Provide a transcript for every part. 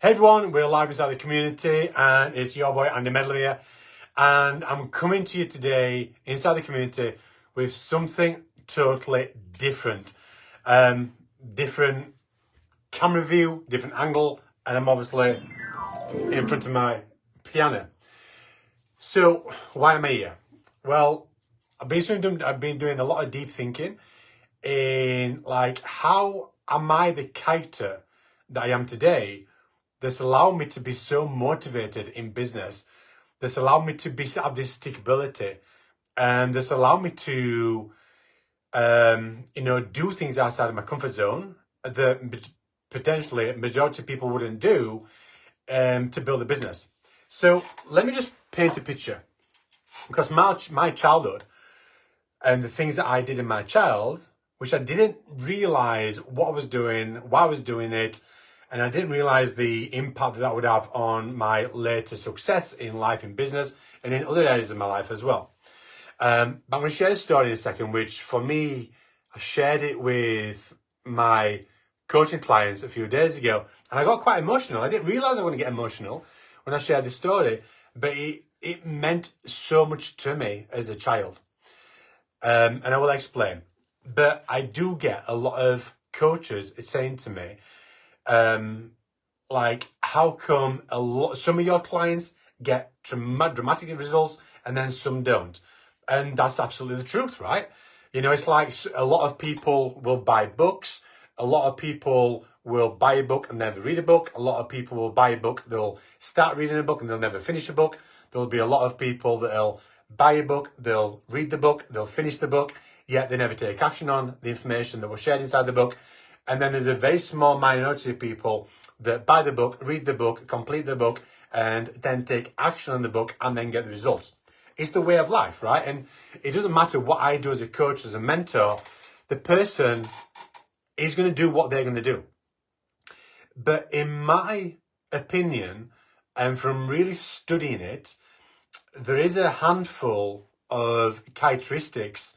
Hey everyone, we're live inside the community and it's your boy Andy Medlam here, and I'm coming to you today inside the community with something totally different. Different camera view, different angle, and I'm obviously in front of my piano. So why am I here? Well, I've been doing a lot of deep thinking in like, how am I the character that I am today that's allowed me to be so motivated in business, that's allowed me to have this stickability, and that's allowed me to do things outside of my comfort zone that potentially a majority of people wouldn't do to build a business. So let me just paint a picture, because my childhood and the things that I did in my child, which I didn't realize what I was doing, why I was doing it, and I didn't realize the impact that would have on my later success in life, in business, and in other areas of my life as well. But I'm going to share a story in a second, which for me, I shared it with my coaching clients a few days ago, and I got quite emotional. I didn't realize I was going to get emotional when I shared this story, but it meant so much to me as a child. And I will explain. But I do get a lot of coaches saying to me, like, how come some of your clients get dramatic results and then some don't? And that's absolutely the truth, right? It's like a lot of people will buy books. A lot of people will buy a book and never read a book. A lot of people will buy a book, they'll start reading a book and they'll never finish a book. There'll be a lot of people that'll buy a book, they'll read the book, they'll finish the book, yet they never take action on the information that was shared inside the book. And then there's a very small minority of people that buy the book, read the book, complete the book, and then take action on the book and then get the results. It's the way of life, right? And it doesn't matter what I do as a coach, as a mentor, the person is going to do what they're going to do. But in my opinion, and from really studying it, there is a handful of characteristics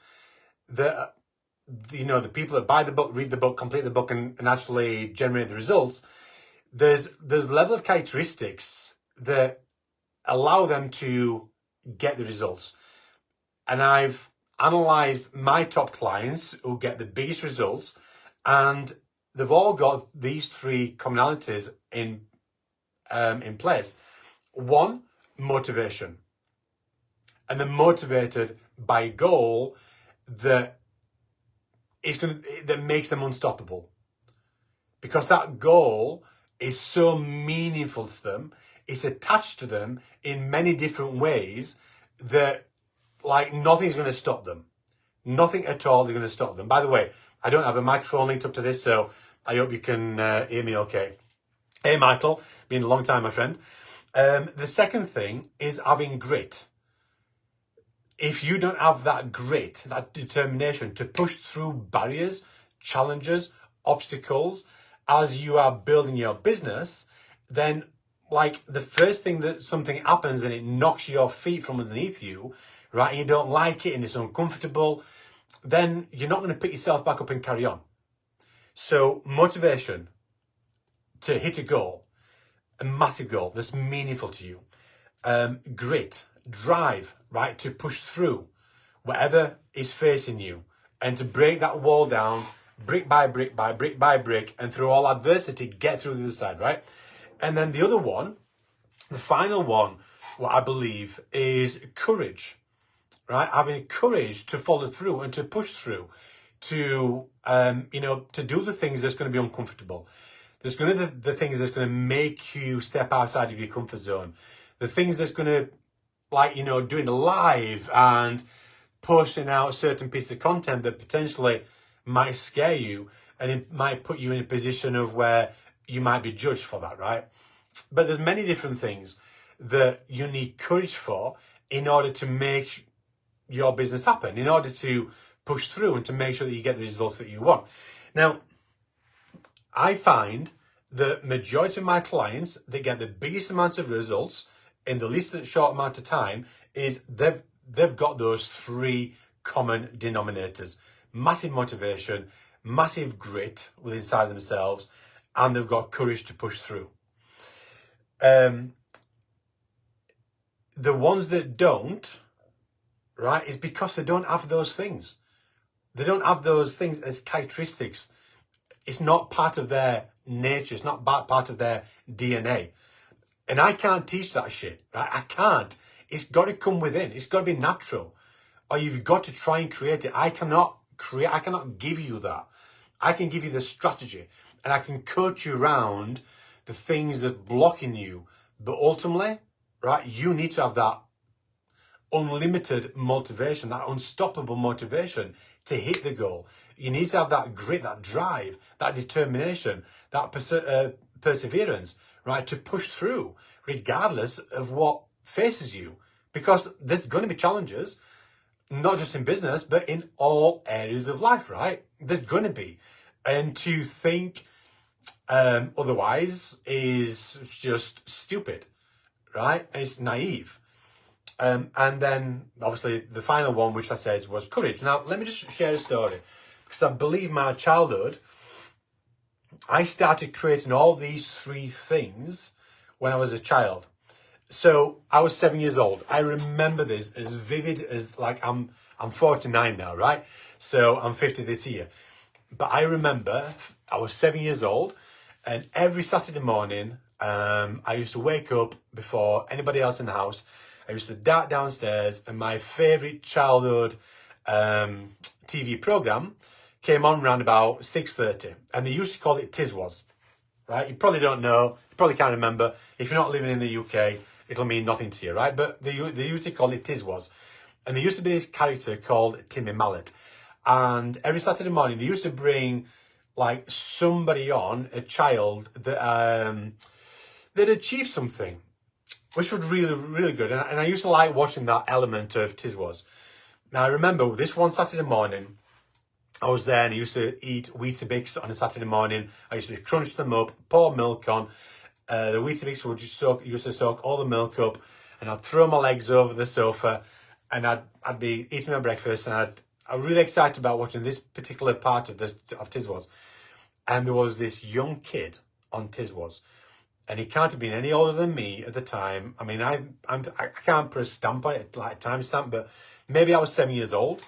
that the people that buy the book, read the book, complete the book, and actually generate the results, there's level of characteristics that allow them to get the results. And I've analyzed my top clients who get the biggest results, and they've all got these three commonalities in place. One, motivation. And they're motivated by a goal that makes them unstoppable, because that goal is so meaningful to them. It's attached to them in many different ways that, like, nothing's going to stop them. Nothing at all is going to stop them. By the way, I don't have a microphone linked up to this, so I hope you can hear me okay. Hey, Michael, been a long time, my friend. The second thing is having grit. If you don't have that grit, that determination to push through barriers, challenges, obstacles as you are building your business, then, like, the first thing that something happens and it knocks your feet from underneath you, right, and you don't like it and it's uncomfortable, then you're not going to pick yourself back up and carry on. So motivation to hit a goal, a massive goal that's meaningful to you. Grit, drive, right, to push through whatever is facing you and to break that wall down brick by brick by brick by brick, and through all adversity get through the other side, right? And then the other one, the final one, what I believe is courage, right? Having courage to follow through and to push through, to to do the things that's going to be uncomfortable. There's going to be the things that's going to make you step outside of your comfort zone. The things that's going to, like, doing a live and posting out certain piece of content that potentially might scare you, and it might put you in a position of where you might be judged for that, right? But there's many different things that you need courage for in order to make your business happen, in order to push through and to make sure that you get the results that you want. Now, I find the majority of my clients that get the biggest amounts of results in the least short amount of time is they've got those three common denominators: massive motivation, massive grit within inside themselves, and they've got courage to push through. the ones that don't, right, is because they don't have those things. They don't have those things as characteristics. It's not part of their nature. It's not part of their DNA. And I can't teach that shit, right? I can't. It's got to come within. It's got to be natural. Or you've got to try and create it. I cannot give you that. I can give you the strategy and I can coach you around the things that are blocking you. But ultimately, right, you need to have that unlimited motivation, that unstoppable motivation to hit the goal. You need to have that grit, that drive, that determination, that perseverance, right, to push through regardless of what faces you. Because there's going to be challenges, not just in business, but in all areas of life, right? There's going to be. And to think otherwise is just stupid, right? And it's naive. And then, obviously, the final one, which I said, was courage. Now, let me just share a story. Because I believe my childhood, I started creating all these 3 things when I was a child. So I was 7 years old. I remember this as vivid as, like, I'm 49 now, right? So I'm 50 this year. But I remember I was 7 years old, and every Saturday morning, I used to wake up before anybody else in the house. I used to dart downstairs, and my favourite childhood TV programme came on around about 6:30, and they used to call it Tiswas, right? You probably don't know, you probably can't remember. If you're not living in the UK, it'll mean nothing to you, right? But they used to call it Tiswas, and there used to be this character called Timmy Mallet, and every Saturday morning they used to bring like somebody on, a child that that achieved something, which was really, really good. And I used to like watching that element of Tiswas. Now, I remember this one Saturday morning, I was there and I used to eat Weetabix on a Saturday morning. I used to crunch them up, pour milk on. The Weetabix would just used to soak all the milk up, and I'd throw my legs over the sofa, and I'd be eating my breakfast, and I'm really excited about watching this particular part of Tiswas. And there was this young kid on Tiswas, and he can't have been any older than me at the time. I mean, I can't put a stamp on it, like a time stamp, but maybe I was 7 years old,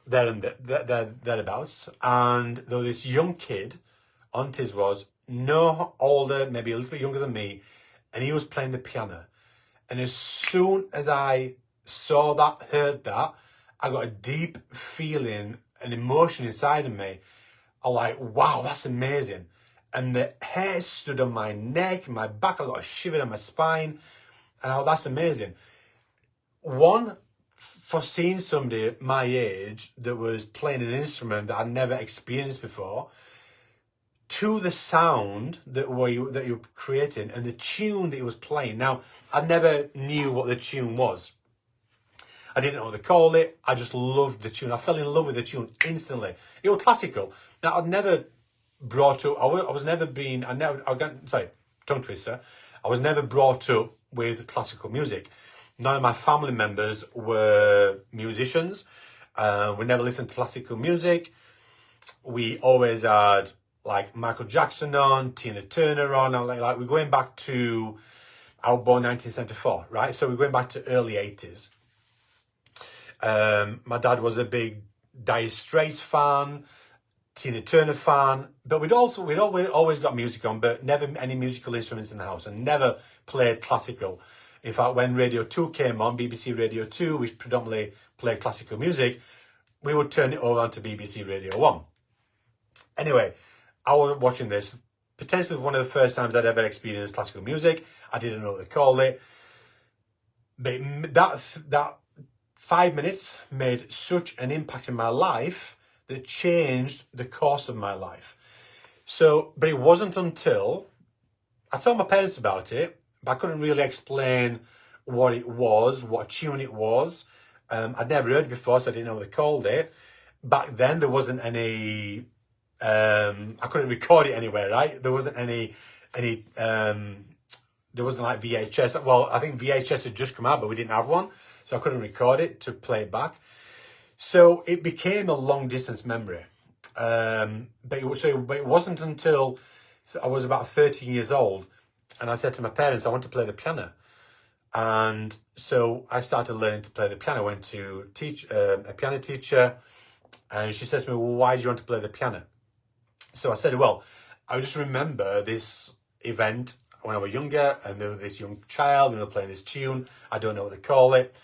thereabouts. And there was this young kid on Tiswas, no older, maybe a little bit younger than me, and he was playing the piano. And as soon as I saw that, heard that, I got a deep feeling, an emotion inside of me. I'm like, wow, that's amazing. And the hair stood on my neck, my back, I got a shiver on my spine. And that's amazing. One, for seeing somebody my age that was playing an instrument that I'd never experienced before. 2, the sound that you were creating and the tune that he was playing. Now, I never knew what the tune was. I didn't know what they called it. I just loved the tune. I fell in love with the tune instantly. It was classical. Now, I'd never brought up, tongue twister. I was never brought up with classical music. None of my family members were musicians. We never listened to classical music. We always had like Michael Jackson on, Tina Turner on. Like we're going back to, I was born 1974, right? So we're going back to early 80s. My dad was a big Dire Straits fan, Tina Turner fan, but we'd always got music on, but never any musical instruments in the house, and never played classical. In fact, when Radio 2 came on, BBC Radio 2, which predominantly played classical music, we would turn it over onto BBC Radio 1. Anyway, I was watching this, potentially one of the first times I'd ever experienced classical music. I didn't know what they called it. But that 5 minutes made such an impact in my life that changed the course of my life. So, but it wasn't until I told my parents about it, but I couldn't really explain what it was, what tune it was. I'd never heard it before, so I didn't know what they called it. Back then, there wasn't any, I couldn't record it anywhere, right? There wasn't there wasn't like VHS. Well, I think VHS had just come out, but we didn't have one. So I couldn't record it to play it back. So it became a long distance memory. But it wasn't until I was about 13 years old And I said to my parents, I want to play the piano. And so I started learning to play the piano. I went to a piano teacher, and she says to me, well, why do you want to play the piano? So I said, well, I just remember this event when I was younger, and there was this young child, and they were playing this tune. I don't know what they call it.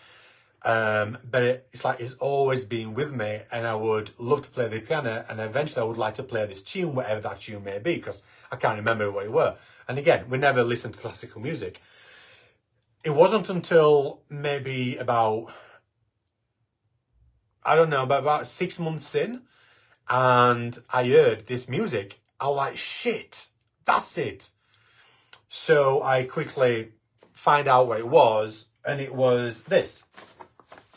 But it's like it's always been with me, and I would love to play the piano, and eventually I would like to play this tune, whatever that tune may be, because I can't remember what it were. And again, we never listened to classical music. It wasn't until maybe about, I don't know, about 6 months in, and I heard this music. I was like, shit, that's it. So I quickly find out what it was, and it was this.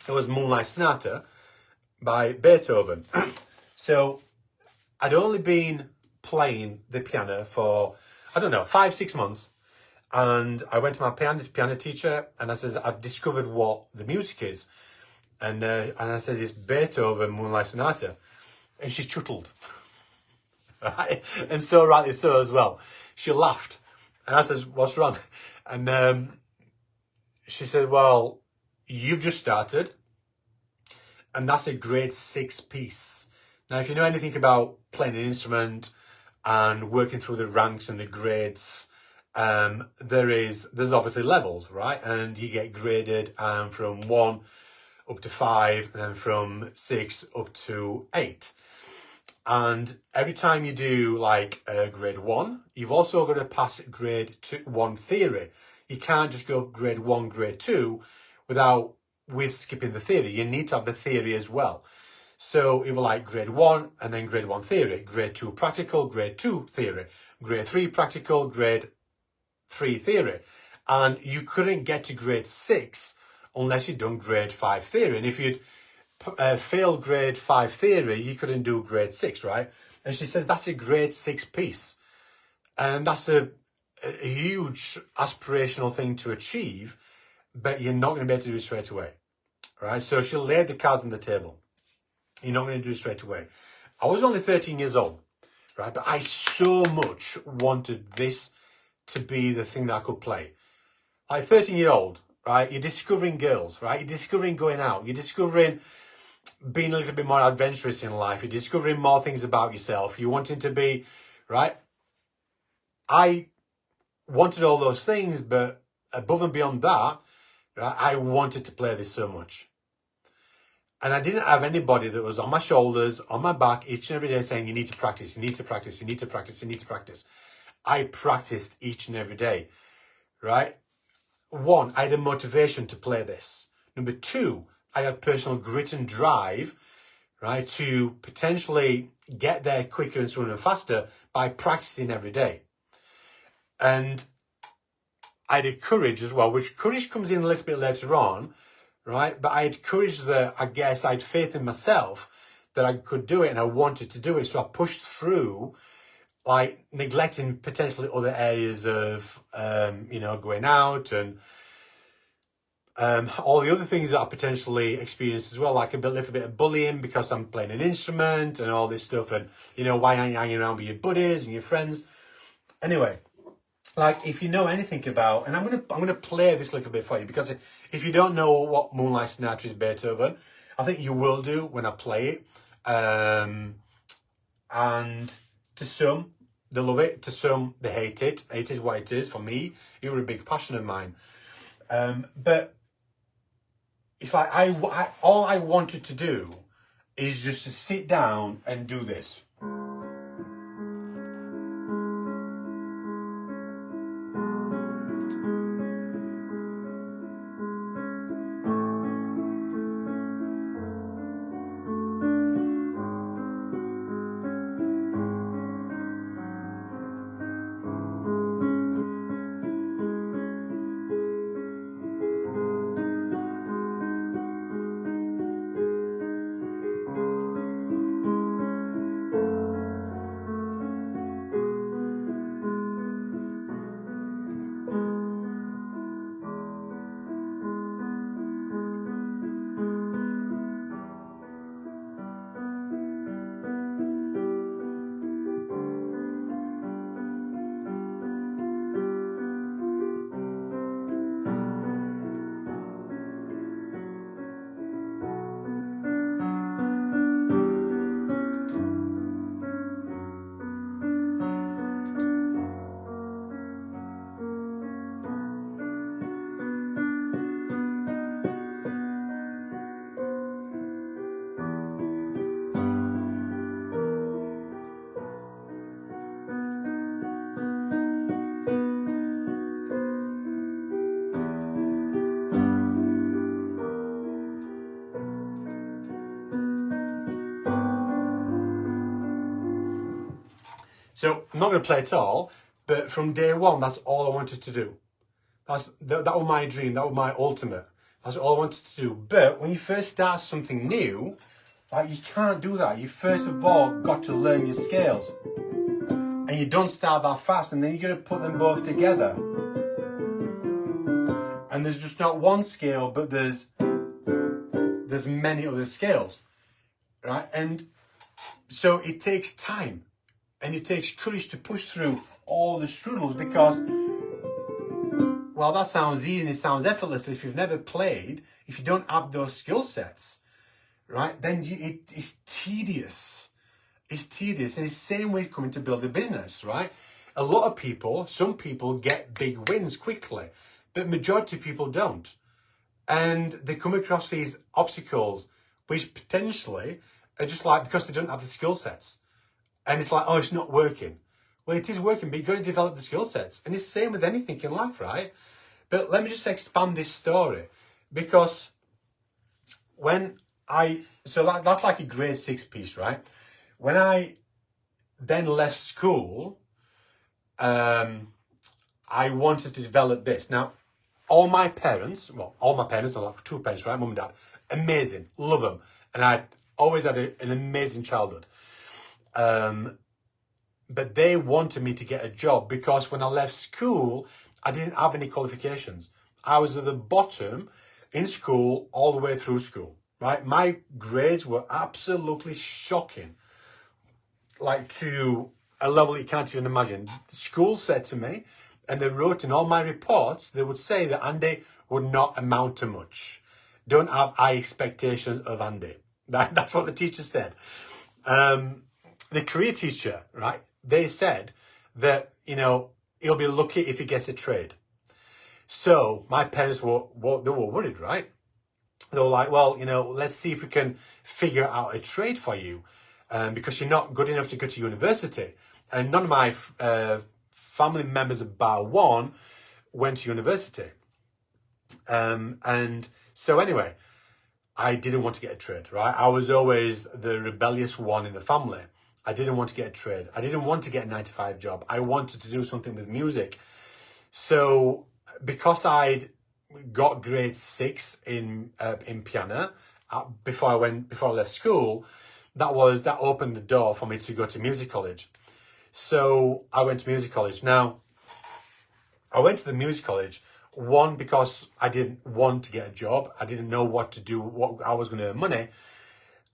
It was Moonlight Sonata by Beethoven. So I'd only been playing the piano for, I don't know, 5-6 months. And I went to my piano teacher, and I says, I've discovered what the music is. And I says, it's Beethoven Moonlight Sonata. And she chuttled. Right? And so rightly so as well. She laughed. And I says, what's wrong? And she said, well, you've just started. And that's a grade 6 piece. Now, if you know anything about playing an instrument and working through the ranks and the grades, there's obviously levels, right? And you get graded from 1 up to 5, and then from 6 up to 8. And every time you do like grade 1, you've also got to pass grade 1 theory. You can't just go grade 1, grade 2 without skipping the theory. You need to have the theory as well. So it was like grade 1 and then grade 1 theory, grade 2 practical, grade 2 theory, grade 3 practical, grade 3 theory. And you couldn't get to grade 6 unless you'd done grade 5 theory. And if you'd failed grade 5 theory, you couldn't do grade 6, right? And she says that's a grade 6 piece. And that's a huge aspirational thing to achieve, but you're not going to be able to do it straight away, right? So she laid the cards on the table. You're not going to do it straight away. I was only 13 years old, right? But I so much wanted this to be the thing that I could play. Like 13-year-old, right? You're discovering girls, right? You're discovering going out. You're discovering being a little bit more adventurous in life. You're discovering more things about yourself. You're wanting to be, right? I wanted all those things, but above and beyond that, right, I wanted to play this so much. And I didn't have anybody that was on my shoulders, on my back, each and every day saying, you need to practice, you need to practice, you need to practice, you need to practice. I practiced each and every day, right? 1, I had a motivation to play this. Number 2, I had personal grit and drive, right, to potentially get there quicker and sooner and faster by practicing every day. And I had courage as well, which courage comes in a little bit later on, right? But I had courage that I guess I had faith in myself that I could do it, and I wanted to do it. So I pushed through, like neglecting potentially other areas of, going out and all the other things that I potentially experienced as well, like a little bit of bullying because I'm playing an instrument and all this stuff. And, why aren't you hanging around with your buddies and your friends? Anyway, like if you know anything about, and I'm gonna play this little bit for you, because if you don't know what Moonlight Sonata is Beethoven, I think you will do when I play it. And to some, they love it. To some, they hate it. It is what it is. For me, it was a big passion of mine. But it's like all I wanted to do is just to sit down and do this. So I'm not going to play at all, but from day one, that's all I wanted to do. That was my dream. That was my ultimate. That's all I wanted to do. But when you first start something new, like, you can't do that. You first of all got to learn your scales. And you don't start that fast, and then you're going to put them both together. And there's just not one scale, but there's many other scales, right? And so it takes time, and it takes courage to push through all the strudels, because, well, that sounds easy and it sounds effortless. If you've never played, if you don't have those skill sets, right, then it's tedious. It's tedious. And it's the same way coming to build a business, right? A lot of people, some people get big wins quickly, but majority of people don't. And they come across these obstacles, which potentially are just like, because they don't have the skill sets. And it's like, oh, it's not working. Well, it is working, but you've got to develop the skill sets. And it's the same with anything in life, right? But let me just expand this story, because that's like a grade 6 piece, right? When I then left school, I wanted to develop this. Now, all my parents, I have 2 parents, right? Mum and dad, amazing, love them. And I always had an amazing childhood. But they wanted me to get a job, because when I left school, I didn't have any qualifications. I was at the bottom in school all the way through school, right? My grades were absolutely shocking, like to a level you can't even imagine. The school said to me, and they wrote in all my reports, they would say that Andy would not amount to much. Don't have high expectations of Andy. That's what the teacher said. The career teacher, right, they said that, he'll be lucky if he gets a trade. So my parents were worried, right? They were like, well, let's see if we can figure out a trade for you, because you're not good enough to go to university. And none of my family members, bar one, went to university. And so anyway, I didn't want to get a trade, right? I was always the rebellious one in the family. I didn't want to get a trade. I didn't want to get a 9-to-5 job. I wanted to do something with music. So because I'd got grade 6 in piano before I left school, that opened the door for me to go to music college. So I went to music college. Now, I went to the music college, one, because I didn't want to get a job. I didn't know what to do, what I was going to earn money.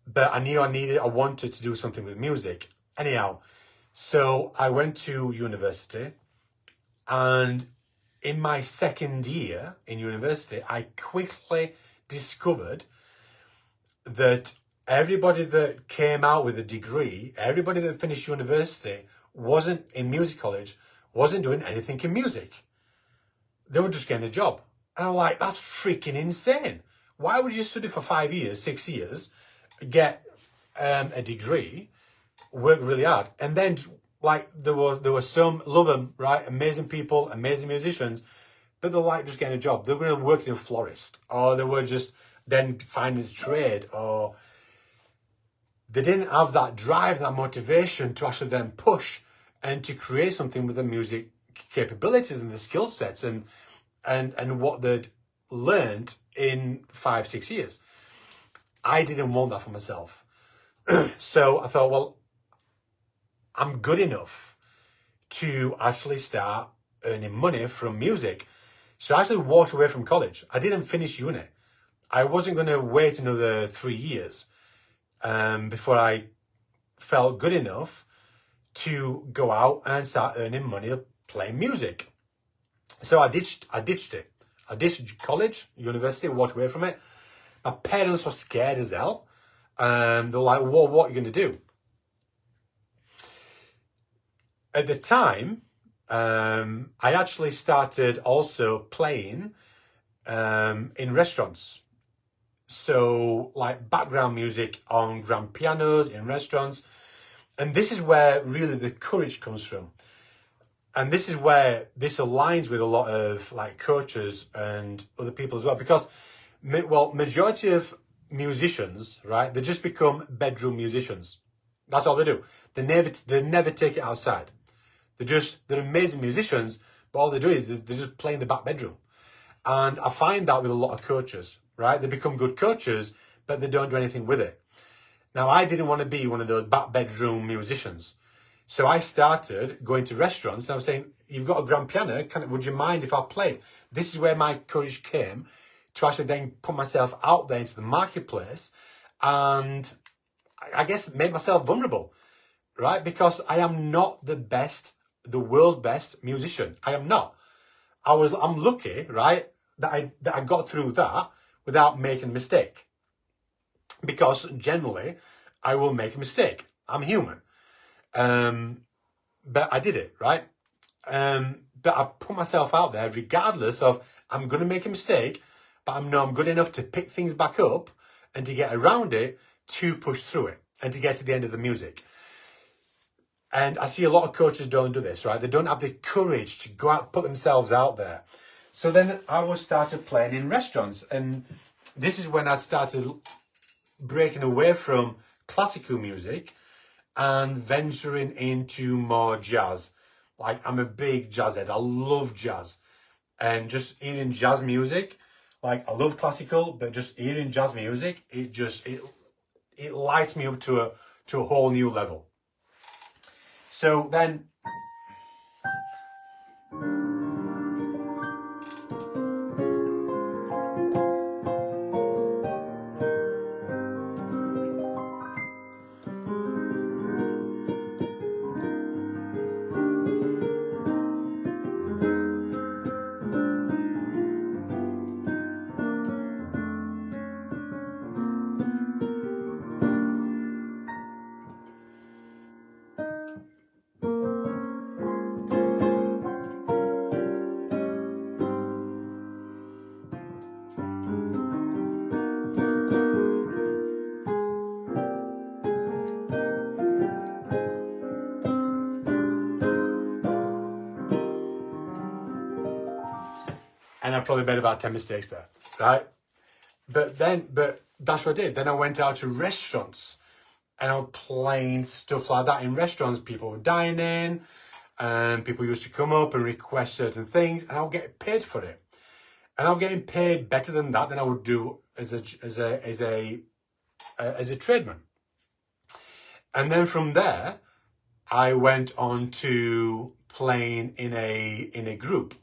But I knew I wanted to do something with music. Anyhow, so I went to university, and in my second year in university, I quickly discovered that everybody that came out with a degree, everybody that finished university wasn't in music college, wasn't doing anything in music. They were just getting a job. And I'm like, that's freaking insane. Why would you study for 5 years, 6 years, get a degree, work really hard, and then, like, there were some, love them, right, amazing people, amazing musicians, but they're like just getting a job. They were going to work in a florist, or they were just then finding a trade, or they didn't have that drive, that motivation to actually then push and to create something with the music capabilities and the skill sets and what they'd learned in 5-6 years. I didn't want that for myself. So I thought, well, I'm good enough to actually start earning money from music. So I actually walked away from college. I didn't finish uni. I wasn't going to wait another 3 years before I felt good enough to go out and start earning money playing music. So I ditched it. I ditched college, university, walked away from it. My parents were scared as hell. They were like, well, what are you going to do? At the time, I actually started also playing in restaurants. So, like, background music on grand pianos in restaurants. And this is where really the courage comes from. And this is where this aligns with a lot of, like, coaches and other people as well. Because, well, majority of musicians, right, they just become bedroom musicians. That's all they do. They never take it outside. They're amazing musicians, but all they do is they're just playing the back bedroom. And I find that with a lot of coaches, right? They become good coaches, but they don't do anything with it. Now, I didn't want to be one of those back bedroom musicians. So I started going to restaurants and I was saying, you've got a grand piano, would you mind if I played? This is where my courage came, to actually then put myself out there into the marketplace and I guess make myself vulnerable, right? Because I am not the world's best musician. I am not. I'm lucky, right, that I got through that without making a mistake. Because generally, I will make a mistake. I'm human. But I did it, right? But I put myself out there regardless of, I'm going to make a mistake, but I know I'm good enough to pick things back up and to get around it, to push through it and to get to the end of the music. And I see a lot of coaches don't do this, right? They don't have the courage to go out, put themselves out there. So then I started playing in restaurants. And this is when I started breaking away from classical music and venturing into more jazz. Like, I'm a big jazz head. I love jazz. And just hearing jazz music, like, I love classical, but just hearing jazz music, it lights me up to a whole new level. So then, and I probably made about 10 mistakes there, right? But that's what I did. Then I went out to restaurants and I was playing stuff like that in restaurants. People were dining and people used to come up and request certain things and I would get paid for it. And I'm getting paid better than that than I would do as a tradesman. And then from there, I went on to playing in a group.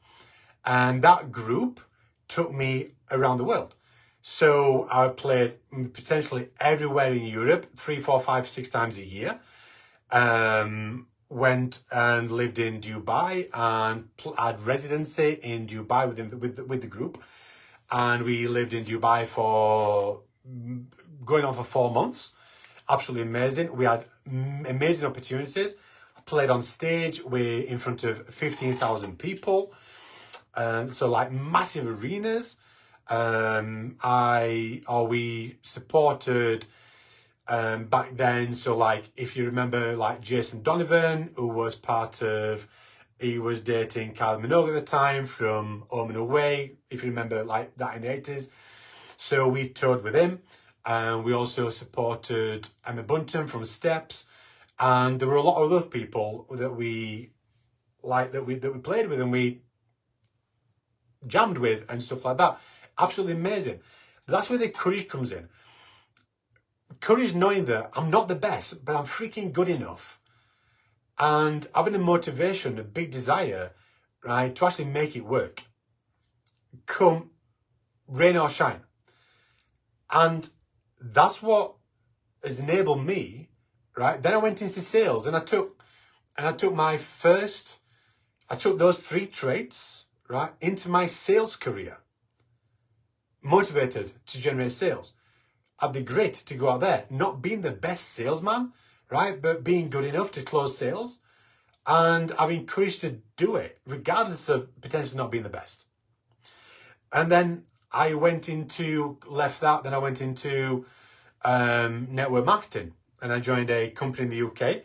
And that group took me around the world. So I played potentially everywhere in Europe, 3, 4, 5, 6 times a year. Went and lived in Dubai and had residency in Dubai with the group. And we lived in Dubai for going on for 4 months. Absolutely amazing. We had amazing opportunities. I played on stage in front of 15,000 people. So like massive arenas. We supported back then. So like, if you remember, like Jason Donovan, who was he was dating Kylie Minogue at the time from Home and Away. If you remember, like that in the 80s. So we toured with him, and we also supported Emma Bunton from Steps, and there were a lot of other people that we played with and we jammed with and stuff like that. Absolutely amazing. But that's where the courage comes in. Courage knowing that I'm not the best, but I'm freaking good enough. And having a motivation, a big desire, right, to actually make it work. Come rain or shine. And that's what has enabled me, right? Then I went into sales and I took those 3 traits, right, into my sales career. Motivated to generate sales. Had the grit to go out there, not being the best salesman, right, but being good enough to close sales, and having courage to do it, regardless of potentially not being the best. And then I left that, then I went into network marketing, and I joined a company in the UK,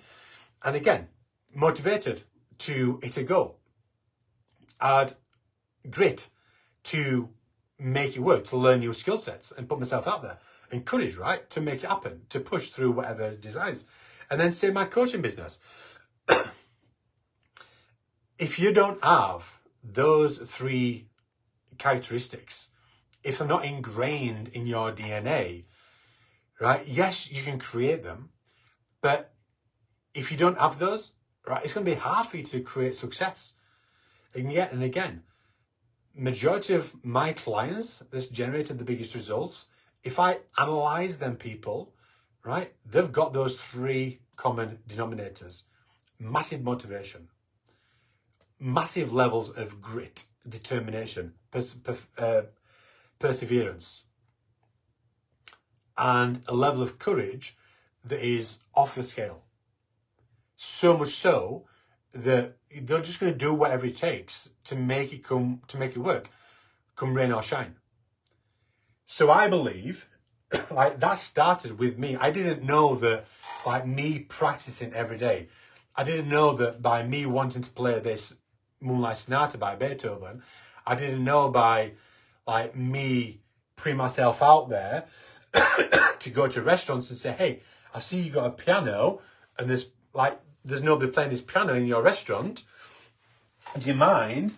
and again, motivated to hit a goal. I had grit to make it work, to learn new skill sets and put myself out there. And courage, right, to make it happen, to push through whatever desires. And then say my coaching business. if you don't have those three characteristics, if they're not ingrained in your DNA, right? Yes, you can create them, but if you don't have those, right, it's going to be hard for you to create success. And yet, and again, majority of my clients that's generated the biggest results, if I analyze them people, right, they've got those three common denominators: massive motivation, massive levels of grit, determination, perseverance, and a level of courage that is off the scale. So much so that they're just going to do whatever it takes to make it work, come rain or shine. So I believe, like, that started with me. I didn't know that, like, me practicing every day, I didn't know that by me wanting to play this Moonlight Sonata by Beethoven, I didn't know by, like, me putting myself out there to go to restaurants and say, hey, I see you got a piano and there's nobody playing this piano in your restaurant. Do you mind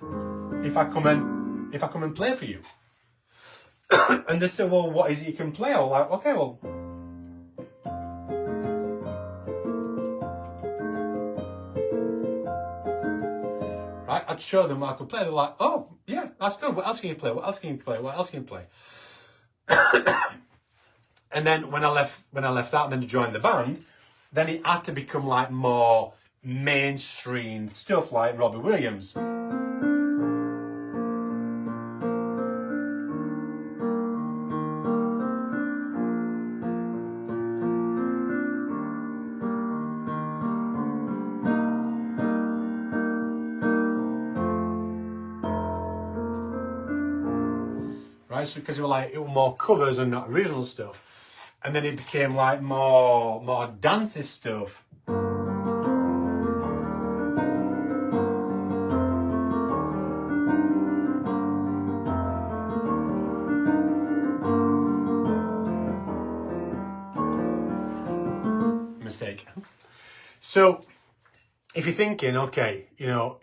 if I come and play for you? And they said, well, what is it you can play? I was like, okay, well, right, I'd show them what I could play. They're like, oh, yeah, that's good. What else can you play? What else can you play? What else can you play? And then when I left that and then to join the band, then it had to become like more mainstream stuff like Robbie Williams. Right, so because it was more covers and not original stuff. And then it became like more dancey stuff. Mistake. So if you're thinking, okay, you know,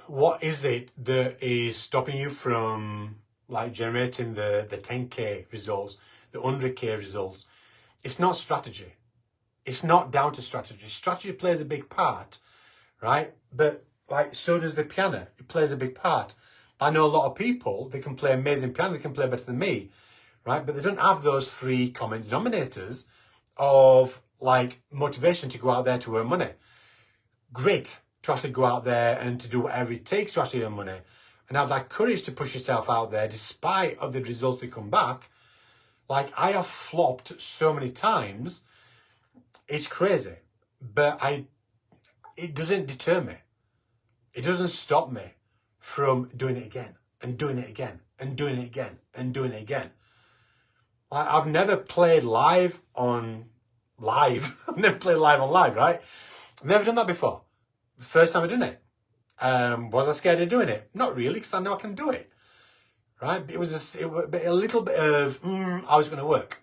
what is it that is stopping you from, like, generating the 10K results, the 100K results? It's not strategy. It's not down to strategy. Strategy plays a big part, right? But, like, so does the piano. It plays a big part. I know a lot of people, they can play amazing piano, they can play better than me, right? But they don't have those three common denominators of, like, motivation to go out there to earn money. Great to actually go out there and to do whatever it takes to actually earn money, and have that courage to push yourself out there despite of the results that come back. Like, I have flopped so many times, it's crazy, but it doesn't deter me. It doesn't stop me from doing it again and doing it again and doing it again and doing it again. I've never played live on live. I've never played live on live, right? I've never done that before. The first time I done it. Was I scared of doing it? Not really, because I know I can do it, right? But it was a little bit of, how was it going to work?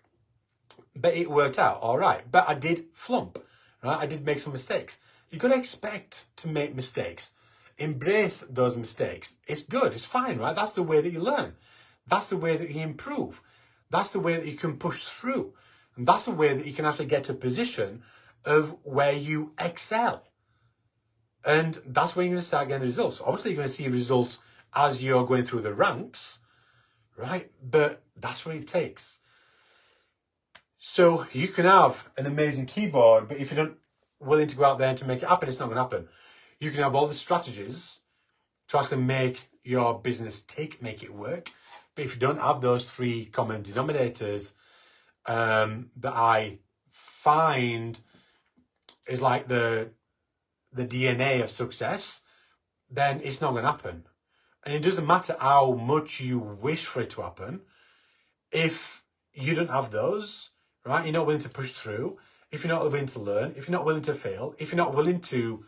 But it worked out all right. But I did flump, right? I did make some mistakes. You've got to expect to make mistakes. Embrace those mistakes. It's good, it's fine, right? That's the way that you learn. That's the way that you improve. That's the way that you can push through. And that's the way that you can actually get to a position of where you excel. And that's when you're going to start getting results. Obviously, you're going to see results as you're going through the ranks, right? But that's what it takes. So you can have an amazing keyboard, but if you're not willing to go out there and to make it happen, it's not going to happen. You can have all the strategies to actually make your business make it work. But if you don't have those three common denominators that I find is like the DNA of success, then it's not going to happen. And it doesn't matter how much you wish for it to happen. If you don't have those, right, you're not willing to push through, if you're not willing to learn, if you're not willing to fail, if you're not willing to,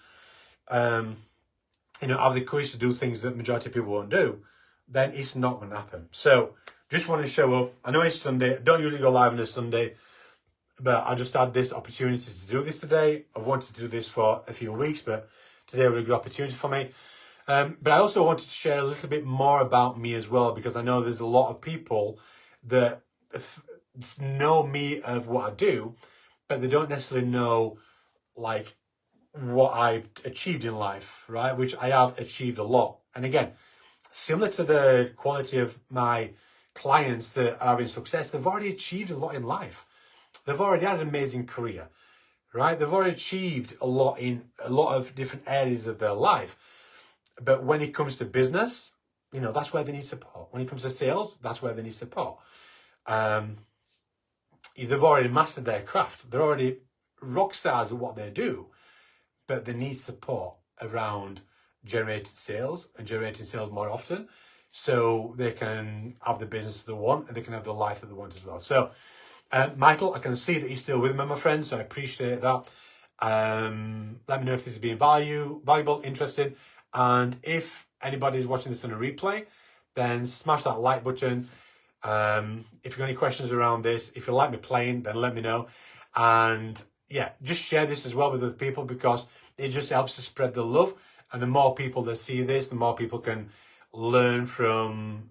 have the courage to do things that majority of people won't do, then it's not going to happen. So just want to show up. I know it's Sunday. I don't usually go live on a Sunday, but I just had this opportunity to do this today. I've wanted to do this for a few weeks, but today was a good opportunity for me. But I also wanted to share a little bit more about me as well, because I know there's a lot of people that know me of what I do, but they don't necessarily know like what I've achieved in life, right? Which I have achieved a lot. And again, similar to the quality of my clients that are having success, they've already achieved a lot in life. They've already had an amazing career, right? They've already achieved a lot in a lot of different areas of their life. But when it comes to business, you know, that's where they need support. When it comes to sales, that's where they need support. They've already mastered their craft. They're already rock stars at what they do, but they need support around generating sales and generating sales more often, so they can have the business they want and they can have the life that they want as well. So, Michael, I can see that you're still with me, my friend, so I appreciate that. Let me know if this has been valuable, interesting, and if anybody's watching this on a replay, then smash that like button. If you've got any questions around this, if you like me playing, then let me know. And yeah, just share this as well with other people, because it just helps to spread the love. And the more people that see this, the more people can learn from,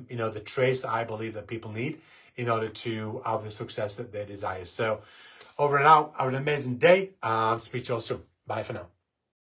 you know, the traits that I believe that people need in order to have the success that they desire. So over and out, have an amazing day, and speak to you all soon. Bye for now.